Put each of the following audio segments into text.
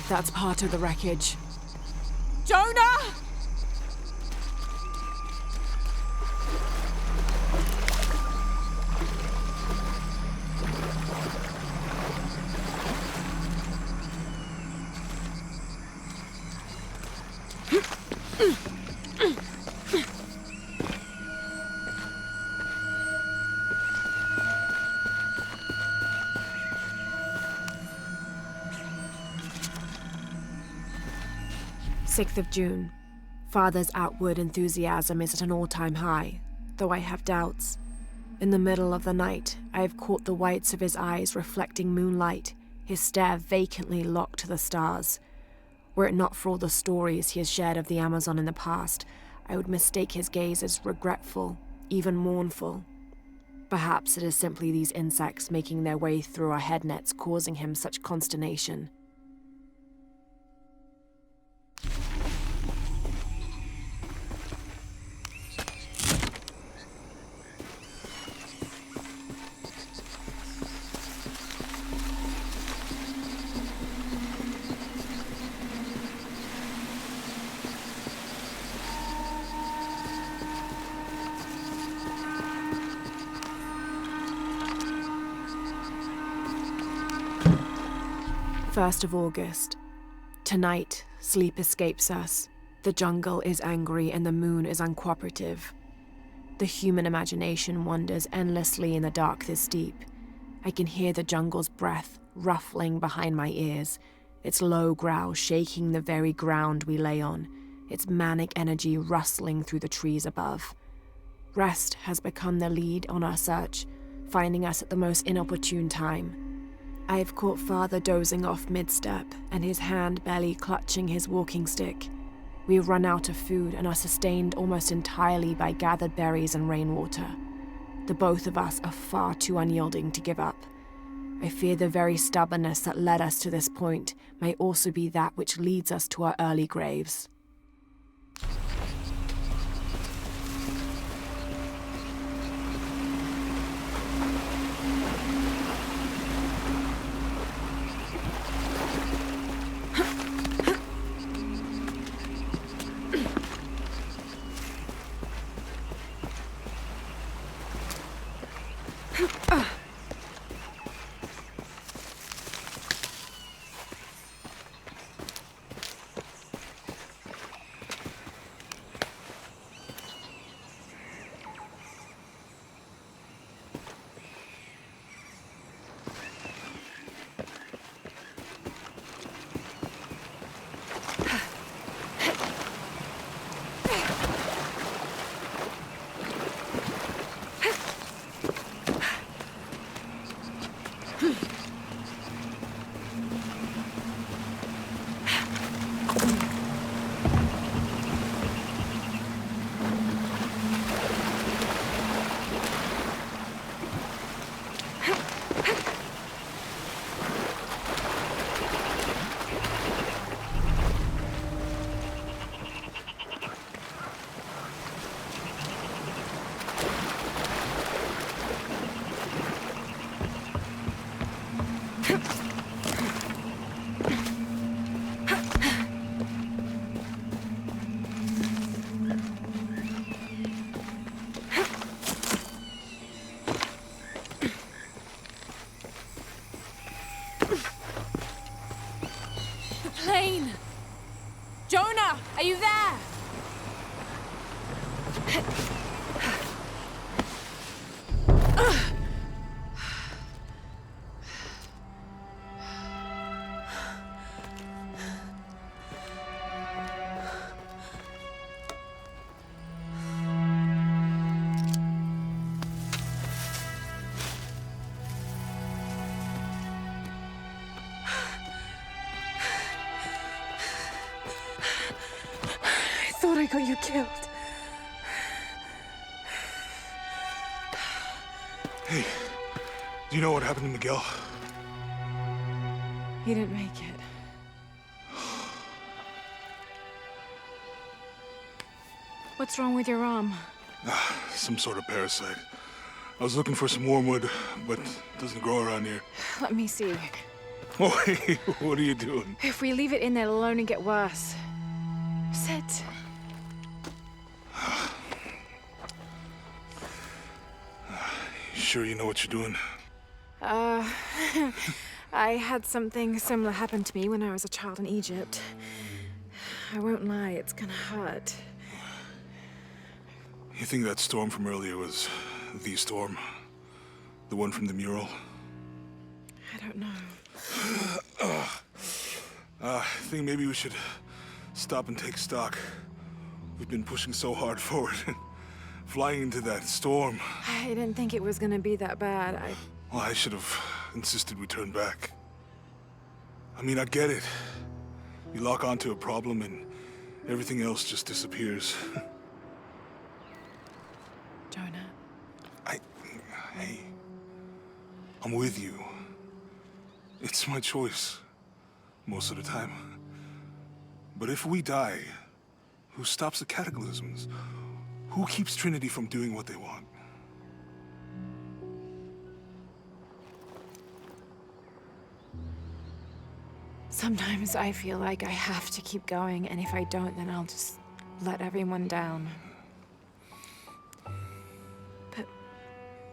That's part of the wreckage. Jonah! "6th of June. Father's outward enthusiasm is at an all-time high, though I have doubts. In the middle of the night, I have caught the whites of his eyes reflecting moonlight, his stare vacantly locked to the stars. Were it not for all the stories he has shared of the Amazon in the past, I would mistake his gaze as regretful, even mournful. Perhaps it is simply these insects making their way through our head nets causing him such consternation. First of August. Tonight, sleep escapes us. The jungle is angry and the moon is uncooperative. The human imagination wanders endlessly in the dark this deep. I can hear the jungle's breath ruffling behind my ears, its low growl shaking the very ground we lay on, its manic energy rustling through the trees above. Rest has become the lead on our search, finding us at the most inopportune time. I have caught Father dozing off mid-step and his hand barely clutching his walking stick. We have run out of food and are sustained almost entirely by gathered berries and rainwater. The both of us are far too unyielding to give up. I fear the very stubbornness that led us to this point may also be that which leads us to our early graves. Plane! Jonah, are you there? I thought I got you killed. Hey, do you know what happened to Miguel? He didn't make it. What's wrong with your arm? Some sort of parasite. I was looking for some wormwood, but it doesn't grow around here. Let me see. Oh, hey, what are you doing? If we leave it in there, it'll only get worse. Sit. You sure you know what you're doing? I had something similar happen to me when I was a child in Egypt. I won't lie, it's gonna hurt. You think that storm from earlier was the storm? The one from the mural? I don't know. I think maybe we should stop and take stock. We've been pushing so hard forward, flying into that storm. I didn't think it was gonna be that bad. Well, I should have insisted we turn back. I mean, I get it. You lock onto a problem and everything else just disappears. Jonah. Hey, I'm with you. It's my choice, most of the time. But if we die, who stops the cataclysms? Who keeps Trinity from doing what they want? Sometimes I feel like I have to keep going, and if I don't, then I'll just let everyone down. But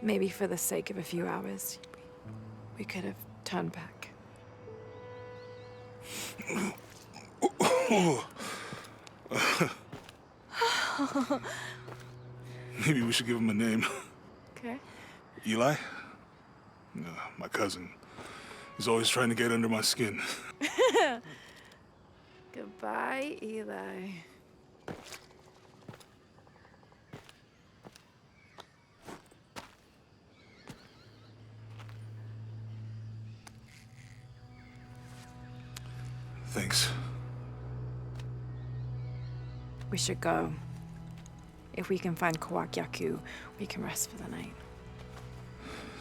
maybe for the sake of a few hours, we could have turned back. Maybe we should give him a name. Okay. Eli? My cousin. He's always trying to get under my skin. Goodbye, Eli. Thanks. We should go. If we can find YAKU, we can rest for the night.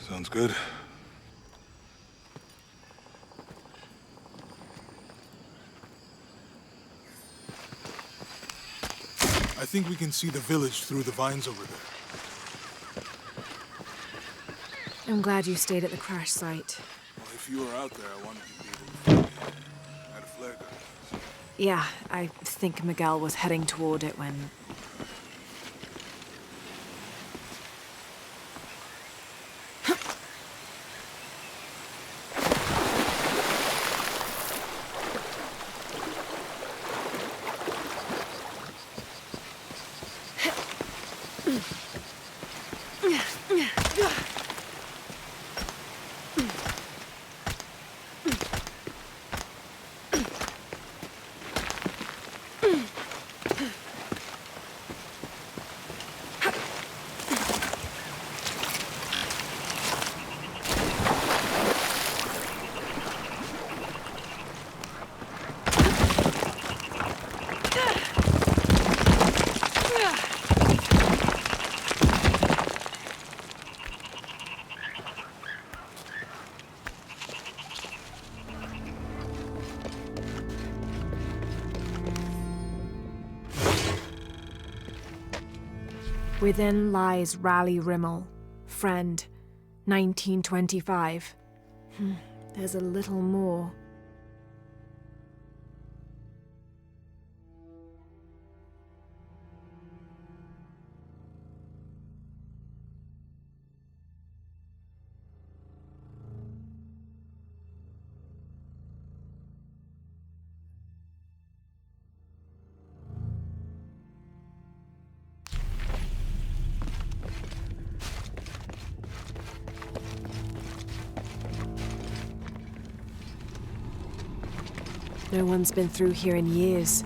Sounds good. I think we can see the village through the vines over there. I'm glad you stayed at the crash site. Well, if you were out there, I wanted you to be able to find me. I had a flare gun. So. Yeah, I think Miguel was heading toward it when... Within lies Raleigh Rimmel, friend, 1925. There's a little more. No one's been through here in years.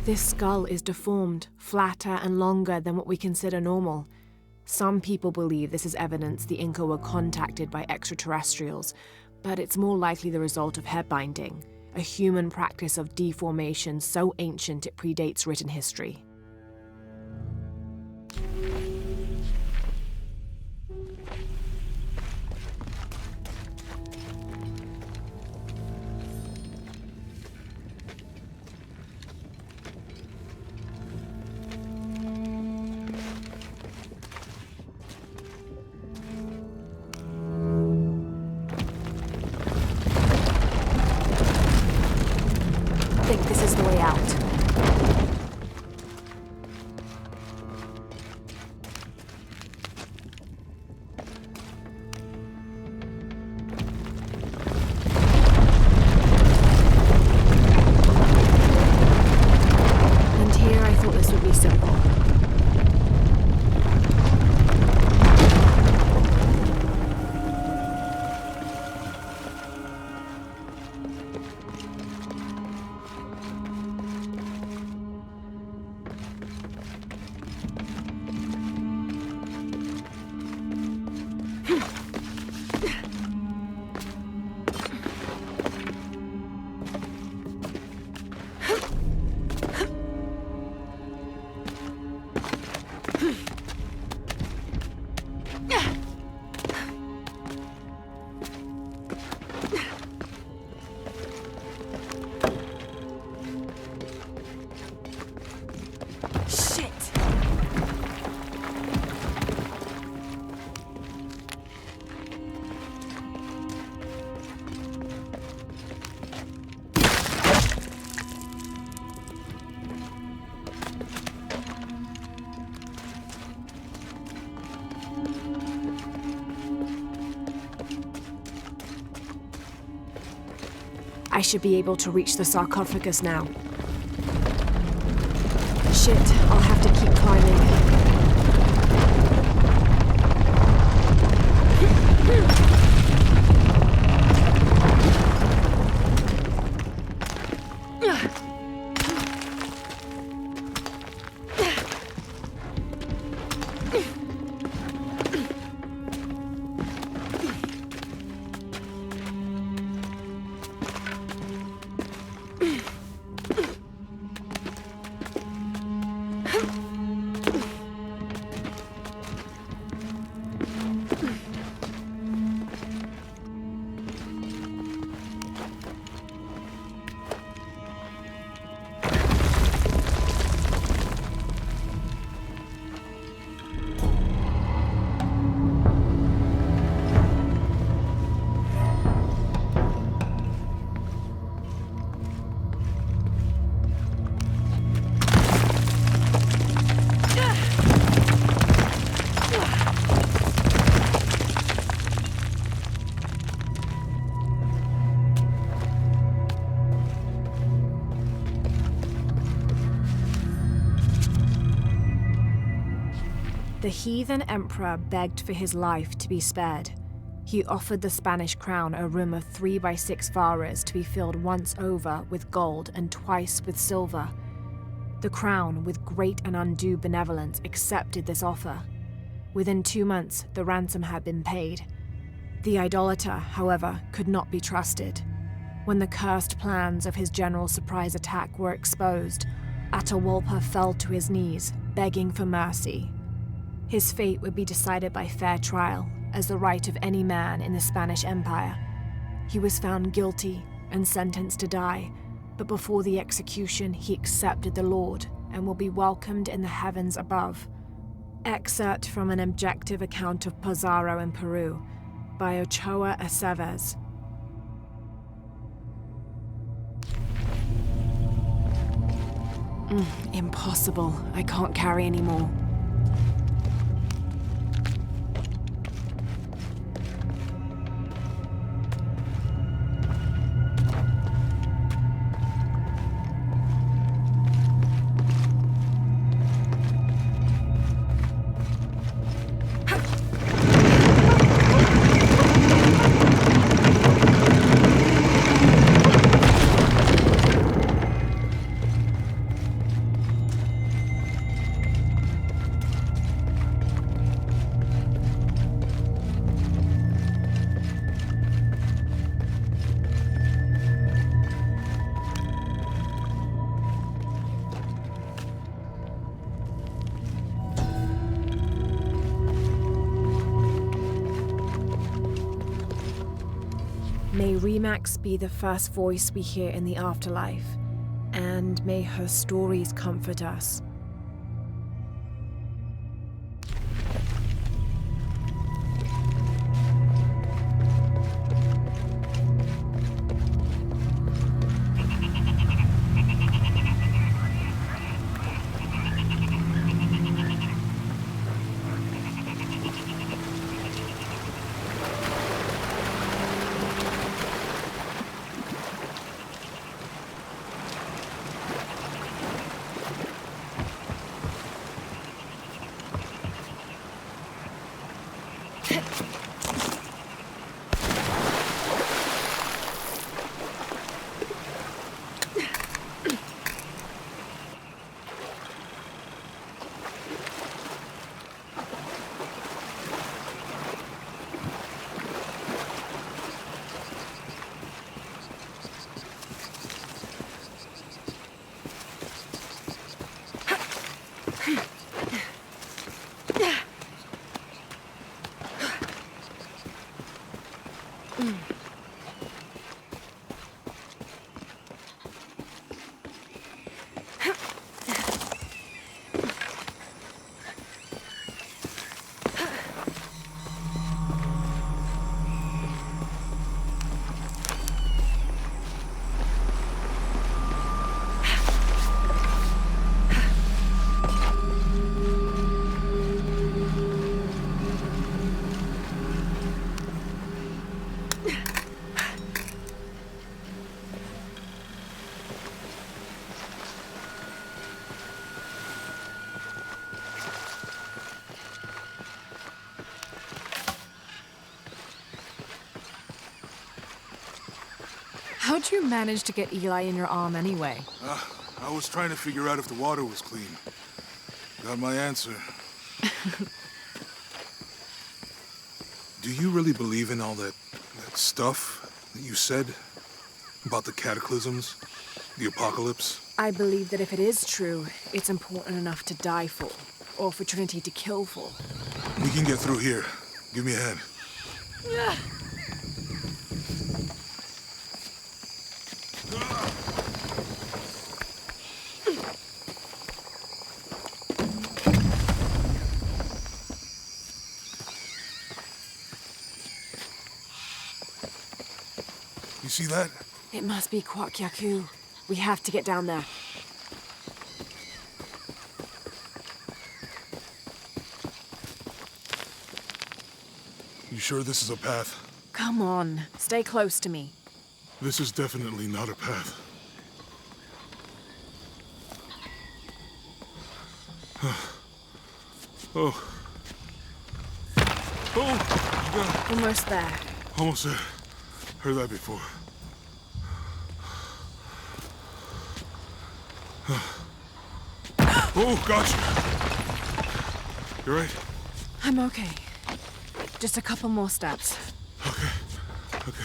This skull is deformed, flatter and longer than what we consider normal. Some people believe this is evidence the Inca were contacted by extraterrestrials, but it's more likely the result of head binding, a human practice of deformation so ancient it predates written history. I think this is the way out. And here I thought this would be simple. I should be able to reach the sarcophagus now. Shit, I'll have to keep climbing. The heathen emperor begged for his life to be spared. He offered the Spanish crown a room of 3 by 6 varas to be filled once over with gold and twice with silver. The crown, with great and undue benevolence, accepted this offer. Within 2 months, the ransom had been paid. The idolater, however, could not be trusted. When the cursed plans of his general surprise attack were exposed, Atahualpa fell to his knees, begging for mercy. His fate would be decided by fair trial, as the right of any man in the Spanish Empire. He was found guilty and sentenced to die, but before the execution he accepted the Lord and will be welcomed in the heavens above. Excerpt from an objective account of Pizarro in Peru by Ochoa Aceves. Impossible. I can't carry anymore. May Remax be the first voice we hear in the afterlife, and may her stories comfort us. How'd you manage to get Eli in your arm anyway? I was trying to figure out if the water was clean. Got my answer. Do you really believe in all that stuff that you said? About the cataclysms? The apocalypse? I believe that if it is true, it's important enough to die for, or for Trinity to kill for. We can get through here. Give me a hand. You see that? It must be YAKU. We have to get down there. You sure this is a path? Come on, stay close to me. This is definitely not a path. Oh. Oh! You got it. Almost there. Almost there. Heard that before. Oh, gotcha. You right? I'm okay. Just a couple more steps. Okay. Okay.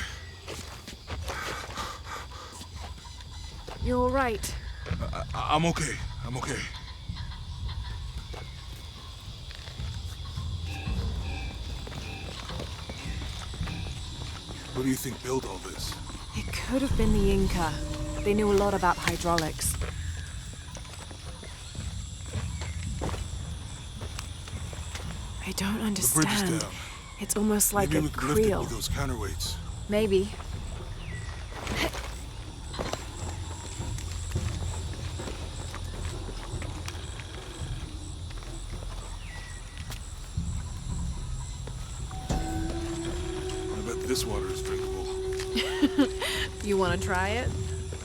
You're all right. I'm okay. I'm okay. What do you think built all this? It could have been the Inca. They knew a lot about hydraulics. I don't understand. The bridge is down. It's almost like Maybe a we could lift it creel. with those counterweights. Maybe. I bet this water is drinkable. You want to try it?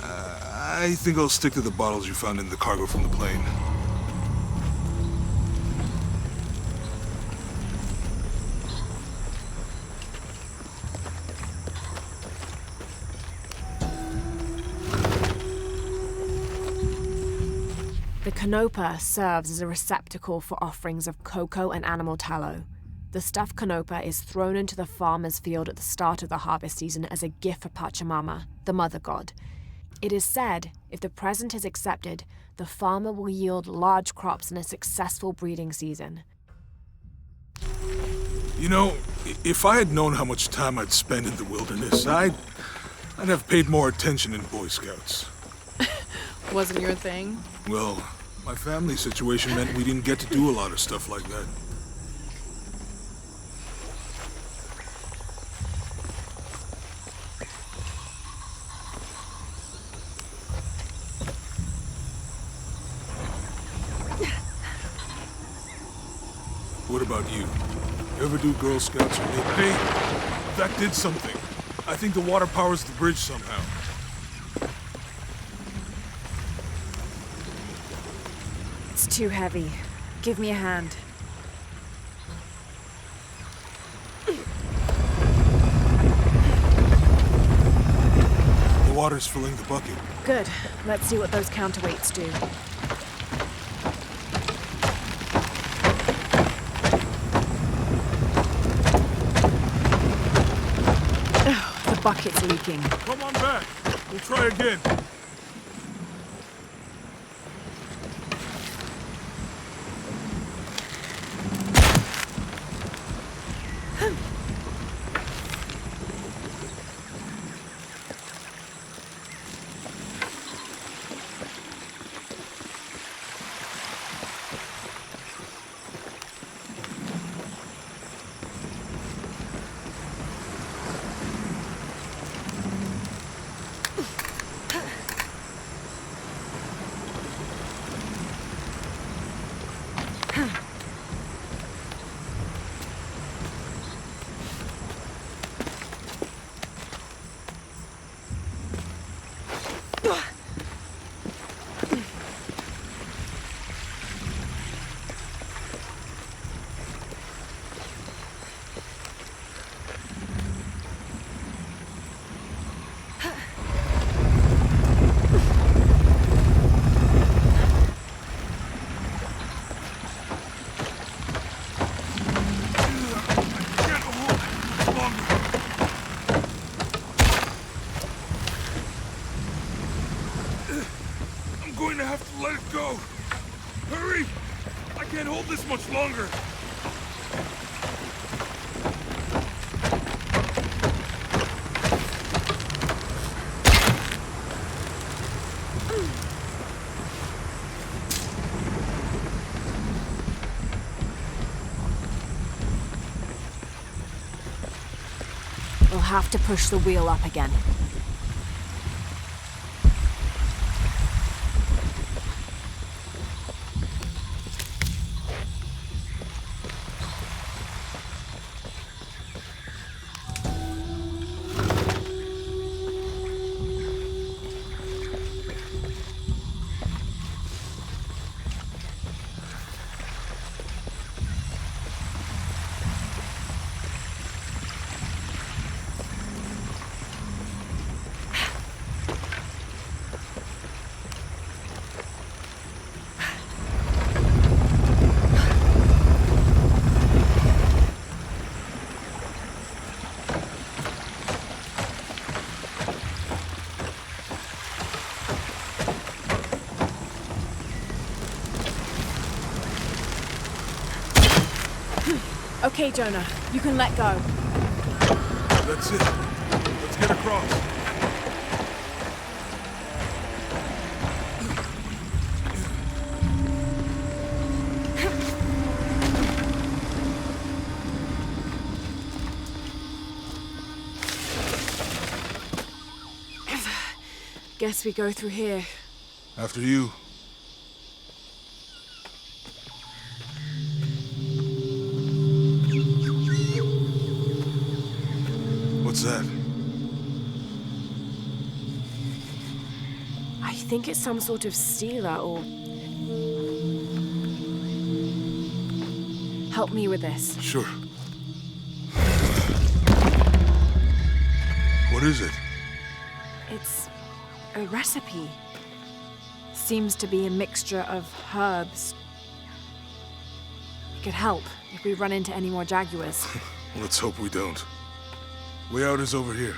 I think I'll stick to the bottles you found in the cargo from the plane. The canopa serves as a receptacle for offerings of cocoa and animal tallow. The stuffed canopa is thrown into the farmer's field at the start of the harvest season as a gift for Pachamama, the mother god. It is said, if the present is accepted, the farmer will yield large crops in a successful breeding season. You know, if I had known how much time I'd spend in the wilderness, I'd have paid more attention in Boy Scouts. Wasn't your thing? Well, my family situation meant we didn't get to do a lot of stuff like that. What about you? You ever do Girl Scouts or Hey, that did something. I think the water powers the bridge somehow. It's too heavy. Give me a hand. The water's filling the bucket. Good. Let's see what those counterweights do. The bucket's leaking. Come on back. We'll try again. I'm going to have to let it go. Hurry! I can't hold this much longer. We'll have to push the wheel up again. Okay, Jonah, you can let go. That's it. Let's get across. Guess we go through here. After you. What's that? I think it's some sort of sealer or... Help me with this. Sure. What is it? It's a recipe. Seems to be a mixture of herbs. It could help if we run into any more jaguars. Let's hope we don't. Way out is over here.